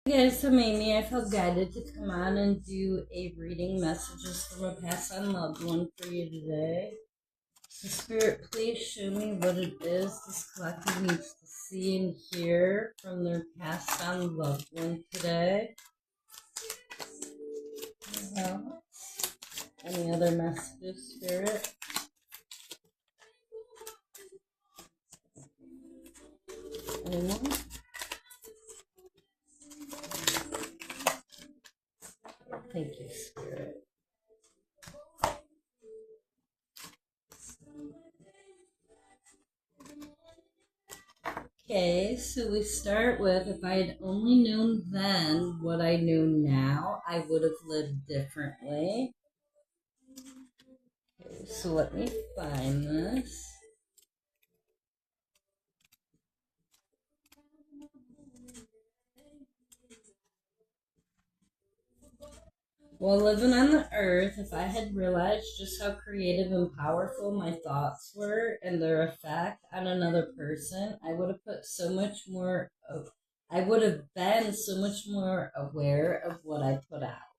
Hey guys, I'm Amy. I felt guided to come on and do a reading messages from a past on loved one for you today. So, Spirit, please show me what it is this collective needs to see and hear from their past on loved one today. Any other messages, Spirit? Anyone? Thank you, Spirit. Okay, so we start with if I had only known then what I know now, I would have lived differently. Okay, so let me find this. While living on the earth, if I had realized just how creative and powerful my thoughts were and their effect on another person, I would have put so much more of, I would have been so much more aware of what I put out.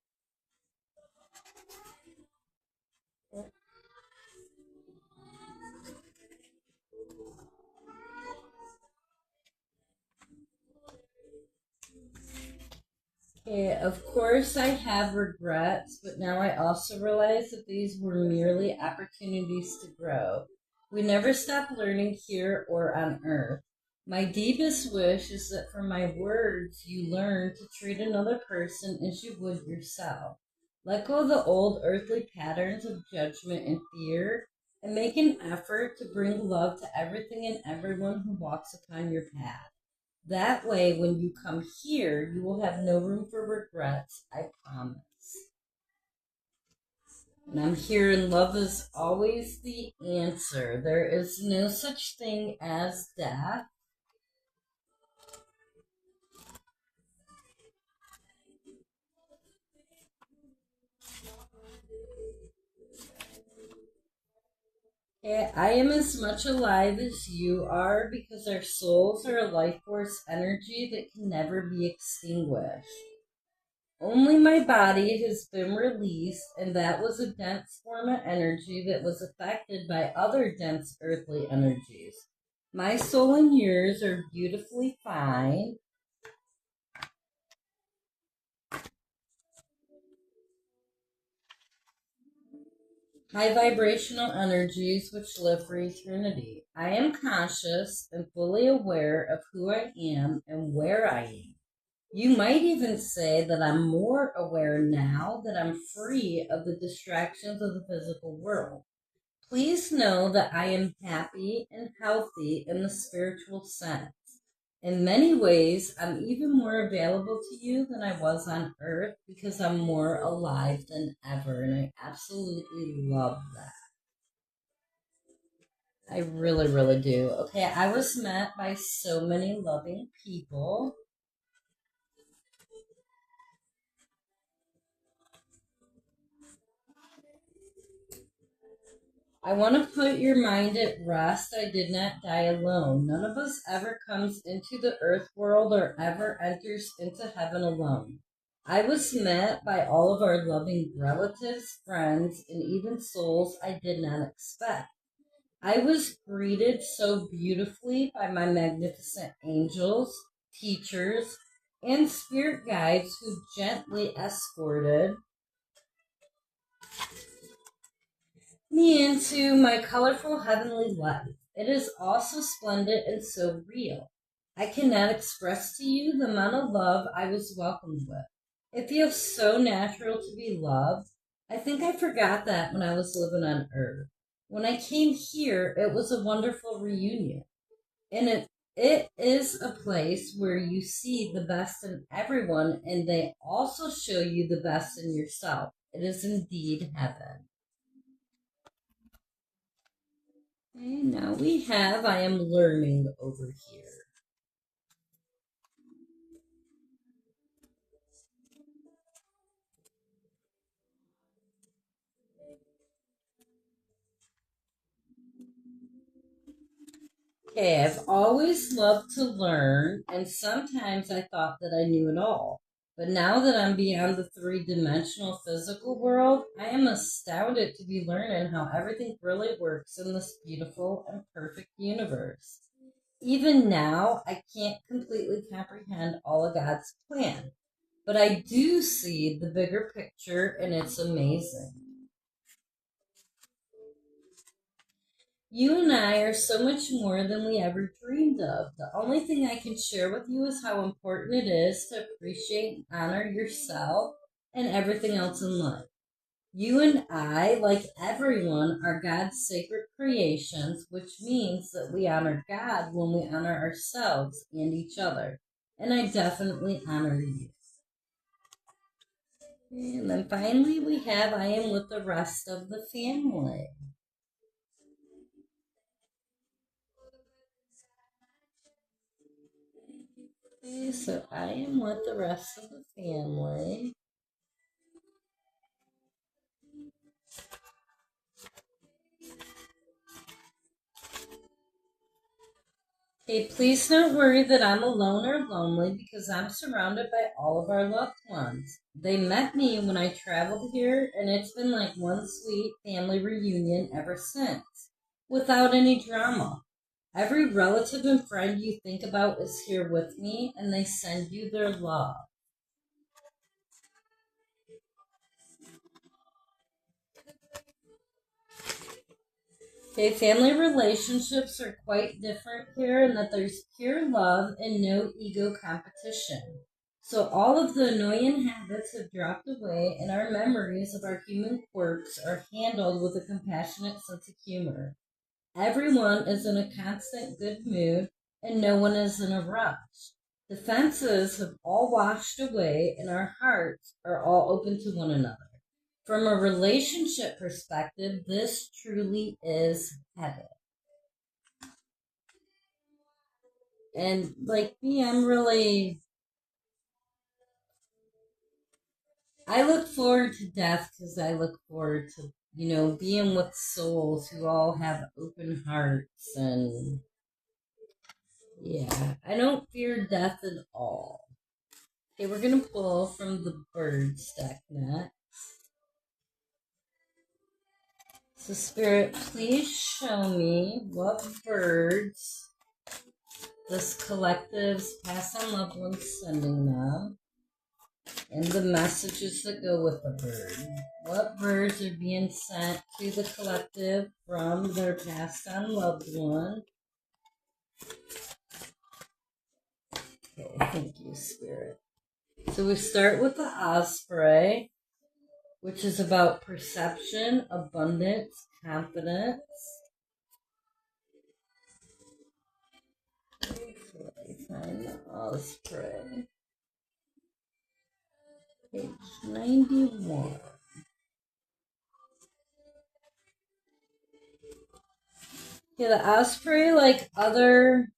Okay, of course I have regrets, but now I also realize that these were merely opportunities to grow. We never stop learning here or on earth. My deepest wish is that from my words you learn to treat another person as you would yourself. Let go of the old earthly patterns of judgment and fear, and make an effort to bring love to everything and everyone who walks upon your path. That way, when you come here, you will have no room for regrets, I promise. And I'm here, and love is always the answer. There is no such thing as death. I am as much alive as you are because our souls are a life force energy that can never be extinguished. Only my body has been released, and that was a dense form of energy that was affected by other dense earthly energies. My soul and yours are beautifully fine. High vibrational energies which live for eternity. I am conscious and fully aware of who I am and where I am. You might even say that I'm more aware now that I'm free of the distractions of the physical world. Please know that I am happy and healthy in the spiritual sense. In many ways, I'm even more available to you than I was on earth because I'm more alive than ever, and I absolutely love that. I really, really do. Okay, I was met by so many loving people. I want to put your mind at rest. I did not die alone. None of us ever comes into the earth world or ever enters into heaven alone. I was met by all of our loving relatives, friends, and even souls I did not expect. I was greeted so beautifully by my magnificent angels, teachers, and spirit guides who gently escorted me into my colorful heavenly life. It is all so splendid and so real. I cannot express to you the amount of love I was welcomed with. It feels so natural to be loved. I think I forgot that when I was living on Earth. When I came here, it was a wonderful reunion. And it is a place where you see the best in everyone and they also show you the best in yourself. It is indeed heaven. Okay, now we have I am learning over here. Okay, I've always loved to learn, and sometimes I thought that I knew it all. But now that I'm beyond the three-dimensional physical world, I am astounded to be learning how everything really works in this beautiful and perfect universe. Even now, I can't completely comprehend all of God's plan, but I do see the bigger picture, and it's amazing. You and I are so much more than we ever dreamed of. The only thing I can share with you is how important it is to appreciate and honor yourself and everything else in life. You and I, like everyone, are God's sacred creations, which means that we honor God when we honor ourselves and each other. And I definitely honor you. And then finally, we have I am with the rest of the family. Okay, so I am with the rest of the family. Okay, please don't worry that I'm alone or lonely because I'm surrounded by all of our loved ones. They met me when I traveled here, and it's been like one sweet family reunion ever since, without any drama. Every relative and friend you think about is here with me, and they send you their love. Okay, family relationships are quite different here in that there's pure love and no ego competition. So all of the annoying habits have dropped away and our memories of our human quirks are handled with a compassionate sense of humor. Everyone is in a constant good mood and no one is in a rush. The fences have all washed away and our hearts are all open to one another. From a relationship perspective, this truly is heaven. And like me, I look forward to death because I look forward to, being with souls who all have open hearts. And yeah, I don't fear death at all. Okay, we're going to pull from the birds deck next. So, Spirit, please show me what birds this collective's past on loved ones sending them, and the messages that go with the bird. What birds are being sent to the collective from their past on loved one? Okay, thank you, Spirit. So we start with the osprey, which is about perception, abundance, confidence. So let me find the osprey. Page 91. Yeah, the osprey, like other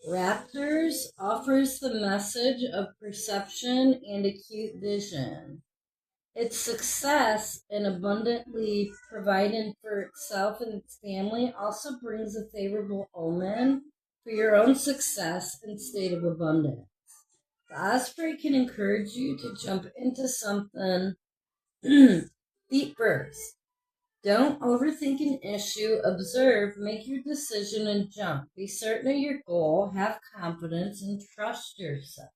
raptors, offers the message of perception and acute vision. Its success in abundantly providing for itself and its family also brings a favorable omen for your own success and state of abundance. The osprey can encourage you to jump into something feet first. Don't overthink an issue. Observe, make your decision, and jump. Be certain of your goal, have confidence, and trust yourself.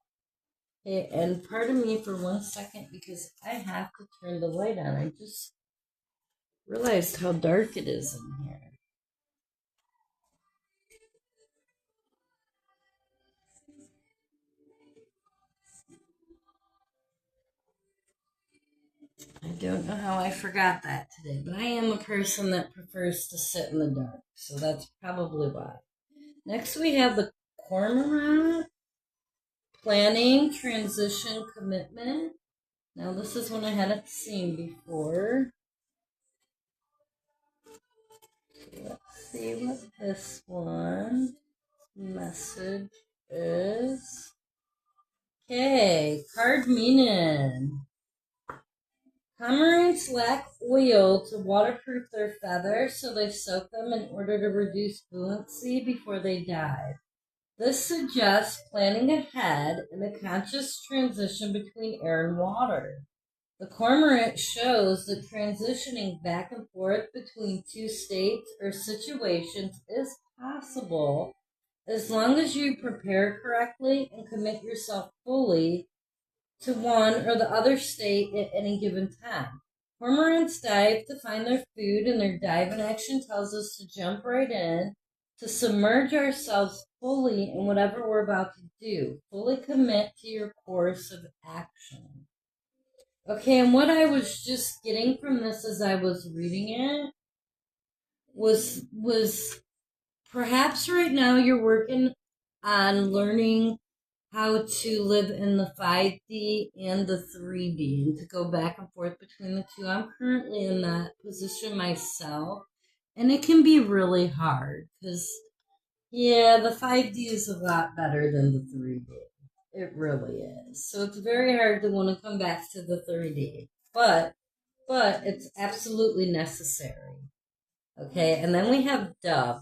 Okay, and pardon me for 1 second because I have to turn the light on. I just realized how dark it is in here. I don't know how I forgot that today, but I am a person that prefers to sit in the dark, so that's probably why. Next, we have the cormorant, planning, transition, commitment. Now, this is one I hadn't seen before. Okay, let's see what this one message is. Okay, card meaning. Cormorants lack oil to waterproof their feathers, so they soak them in order to reduce buoyancy before they dive. This suggests planning ahead in a conscious transition between air and water. The cormorant shows that transitioning back and forth between two states or situations is possible as long as you prepare correctly and commit yourself fully to one or the other state at any given time. Cormorants dive to find their food, and their diving action tells us to jump right in, to submerge ourselves fully in whatever we're about to do. Fully commit to your course of action. Okay, and what I was just getting from this as I was reading it was perhaps right now you're working on learning how to live in the 5D and the 3D and to go back and forth between the two. I'm currently in that position myself, and it can be really hard because, yeah, the 5D is a lot better than the 3D. It really is. So it's very hard to want to come back to the 3D, but it's absolutely necessary. Okay, and then we have Dove.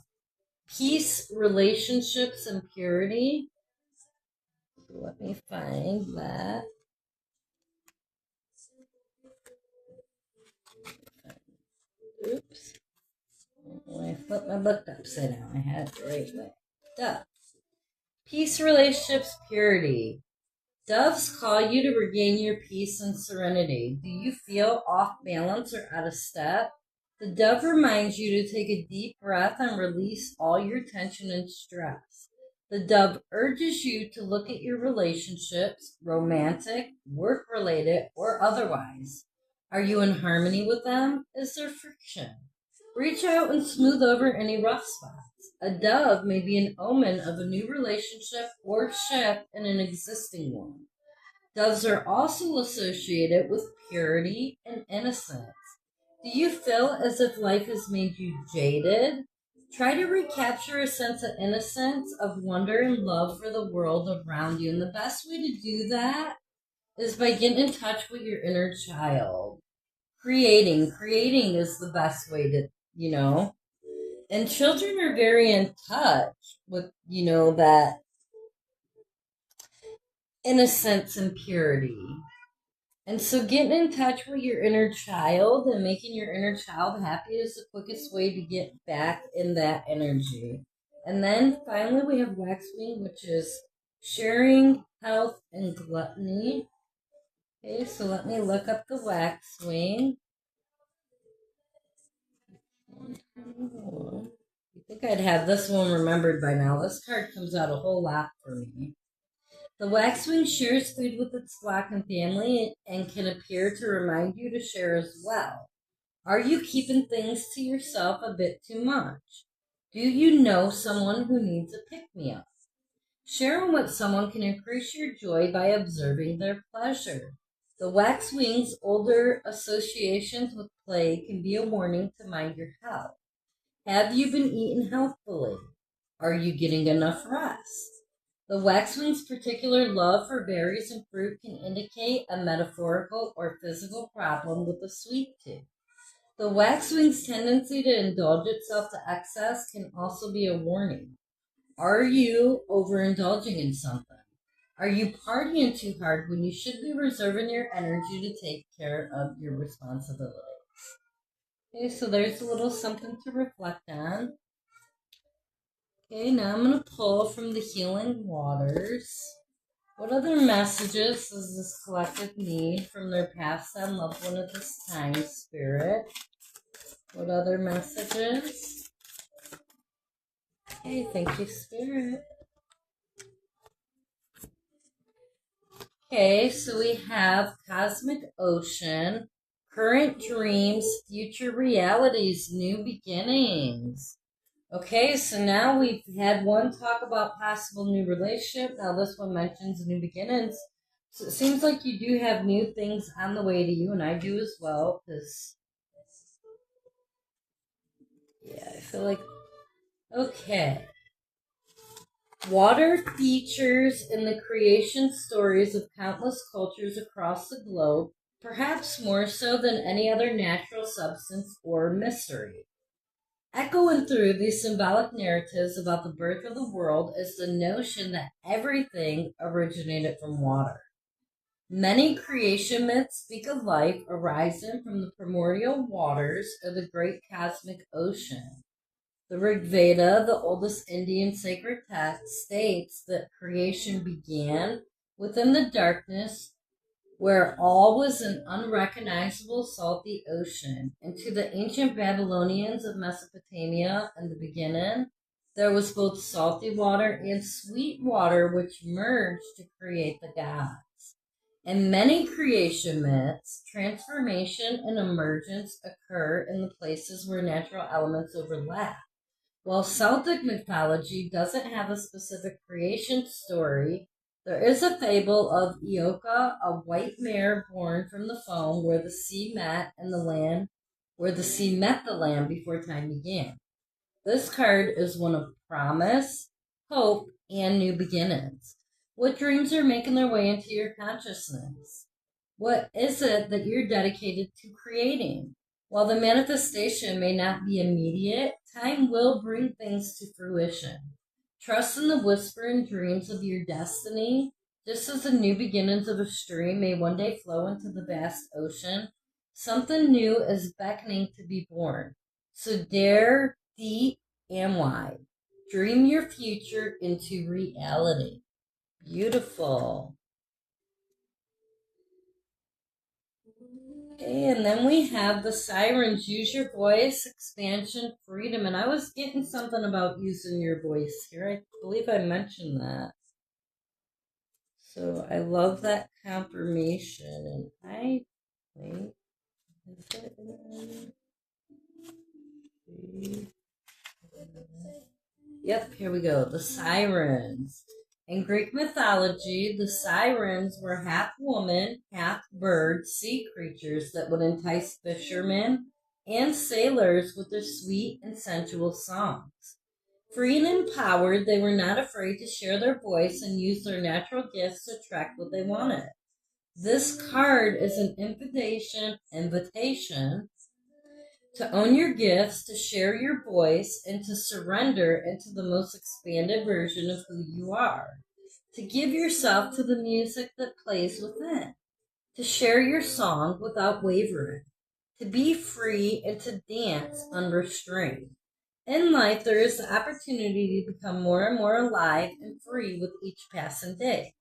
Peace, relationships, and purity. Let me find that. Oops. When I flipped my book upside down, I had it the right way. Dove. Peace, relationships, purity. Doves call you to regain your peace and serenity. Do you feel off balance or out of step? The dove reminds you to take a deep breath and release all your tension and stress. The dove urges you to look at your relationships, romantic, work-related, or otherwise. Are you in harmony with them? Is there friction? Reach out and smooth over any rough spots. A dove may be an omen of a new relationship or shift in an existing one. Doves are also associated with purity and innocence. Do you feel as if life has made you jaded? Try to recapture a sense of innocence, of wonder and love for the world around you. And the best way to do that is by getting in touch with your inner child. Creating is the best way to, and children are very in touch with, that innocence and purity. And so getting in touch with your inner child and making your inner child happy is the quickest way to get back in that energy. And then finally we have waxwing, which is sharing, health, and gluttony. Okay, so let me look up the waxwing. You think I'd have this one remembered by now. This card comes out a whole lot for me. The waxwing shares food with its flock and family and can appear to remind you to share as well. Are you keeping things to yourself a bit too much? Do you know someone who needs a pick-me-up? Sharing with someone can increase your joy by observing their pleasure. The waxwing's older associations with play can be a warning to mind your health. Have you been eating healthfully? Are you getting enough rest? The waxwing's particular love for berries and fruit can indicate a metaphorical or physical problem with the sweet tooth. The waxwing's tendency to indulge itself to excess can also be a warning. Are you overindulging in something? Are you partying too hard when you should be reserving your energy to take care of your responsibilities? Okay, so there's a little something to reflect on. Okay, now I'm going to pull from the Healing Waters. What other messages does this collective need from their past and loved one at this time, Spirit? What other messages? Okay, thank you, Spirit. Okay, so we have Cosmic Ocean, Current Dreams, Future Realities, New Beginnings. Okay, so now we've had one talk about possible new relationship. Now this one mentions new beginnings. So it seems like you do have new things on the way to you, and I do as well, because, yeah, I feel like, okay. Water features in the creation stories of countless cultures across the globe. perhaps more so than any other natural substance or mystery. Echoing through these symbolic narratives about the birth of the world is the notion that everything originated from water. Many creation myths speak of life arising from the primordial waters of the great cosmic ocean. The Rig Veda, the oldest Indian sacred text, states that creation began within the darkness where all was an unrecognizable salty ocean. And to the ancient Babylonians of Mesopotamia in the beginning, there was both salty water and sweet water which merged to create the gods. In many creation myths, transformation and emergence occur in the places where natural elements overlap. While Celtic mythology doesn't have a specific creation story, there is a fable of Ioka, a white mare born from the foam where the sea met and the land where the sea met the land before time began. This card is one of promise, hope, and new beginnings. What dreams are making their way into your consciousness? What is it that you're dedicated to creating? While the manifestation may not be immediate, time will bring things to fruition. Trust in the whispering dreams of your destiny, just as the new beginnings of a stream may one day flow into the vast ocean. Something new is beckoning to be born. So dare deep and wide. Dream your future into reality. Beautiful. Okay, and then we have the sirens. Use your voice, expansion, freedom. And I was getting something about using your voice here. I believe I mentioned that. So I love that confirmation. And wait, is it in Yep, here we go. The sirens. In Greek mythology, the sirens were half woman, half bird sea creatures that would entice fishermen and sailors with their sweet and sensual songs. Free and empowered, they were not afraid to share their voice and use their natural gifts to attract what they wanted. This card is an invitation to own your gifts, to share your voice, and to surrender into the most expanded version of who you are. To give yourself to the music that plays within. To share your song without wavering. To be free and to dance unrestrained. In life, there is the opportunity to become more and more alive and free with each passing day.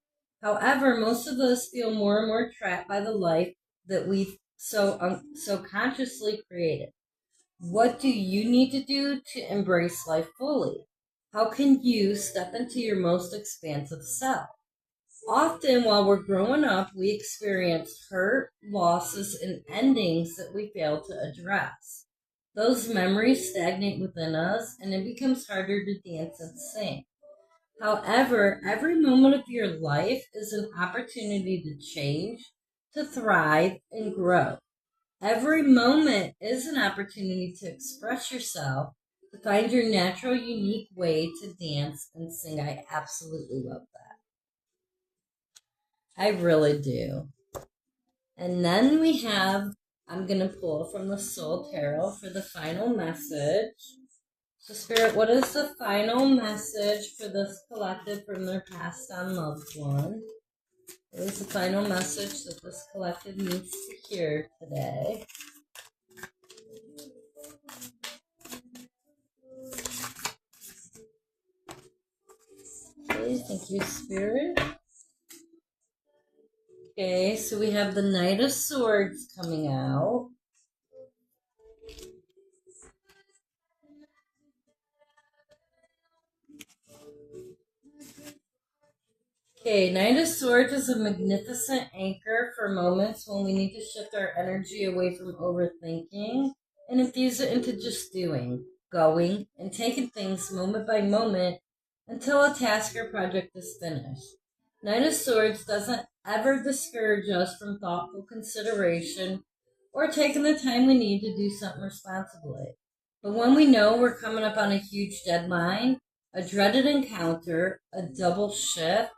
However, most of us feel more and more trapped by the life that we've so consciously created. What do you need to do to embrace life fully? How can you step into your most expansive self? Often, while we're growing up, we experience hurt, losses, and endings that we fail to address. Those memories stagnate within us, and it becomes harder to dance and sing. However, every moment of your life is an opportunity to change, to thrive, and grow. Every moment is an opportunity to express yourself, to find your natural, unique way to dance and sing. I absolutely love that. I really do. And then I'm going to pull from the Soul Tarot for the final message. So, Spirit, what is the final message for this collective from their passed on loved one? What is the final message that this collective needs to hear today? Okay, thank you, Spirit. Okay, so we have the Knight of Swords coming out. Okay, Knight of Swords is a magnificent anchor for moments when we need to shift our energy away from overthinking and infuse it into just doing, going, and taking things moment by moment until a task or project is finished. Knight of Swords doesn't ever discourage us from thoughtful consideration or taking the time we need to do something responsibly. But when we know we're coming up on a huge deadline, a dreaded encounter, a double shift,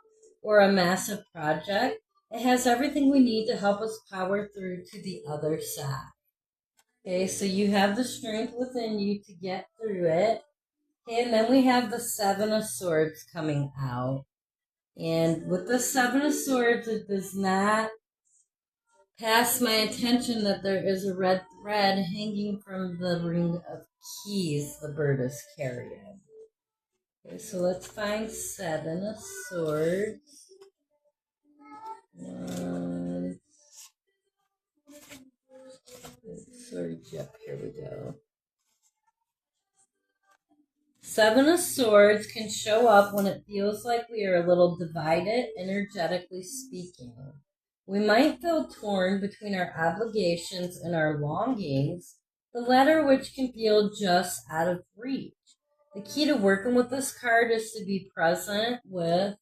or a massive project, It has everything we need to help us power through to the other side. Okay, so you have the strength within you to get through it. Okay, and then we have the Seven of Swords coming out. And with the Seven of Swords, it does not pass my attention that there is a red thread hanging from the Ring of Keys the bird is carrying. Okay, so let's find Seven of Swords. One. Swords, yep, here we go. Seven of Swords can show up when it feels like we are a little divided, energetically speaking. We might feel torn between our obligations and our longings, the latter which can feel just out of reach. The key to working with this card is to be present with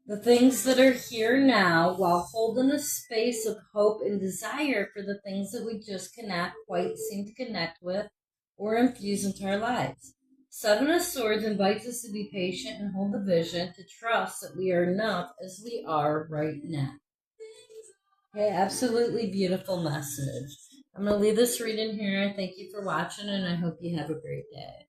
the things that are here now while holding a space of hope and desire for the things that we just cannot quite seem to connect with or infuse into our lives. Seven of Swords invites us to be patient and hold the vision, to trust that we are enough as we are right now. Okay, absolutely beautiful message. I'm going to leave this reading here. Thank you for watching, and I hope you have a great day.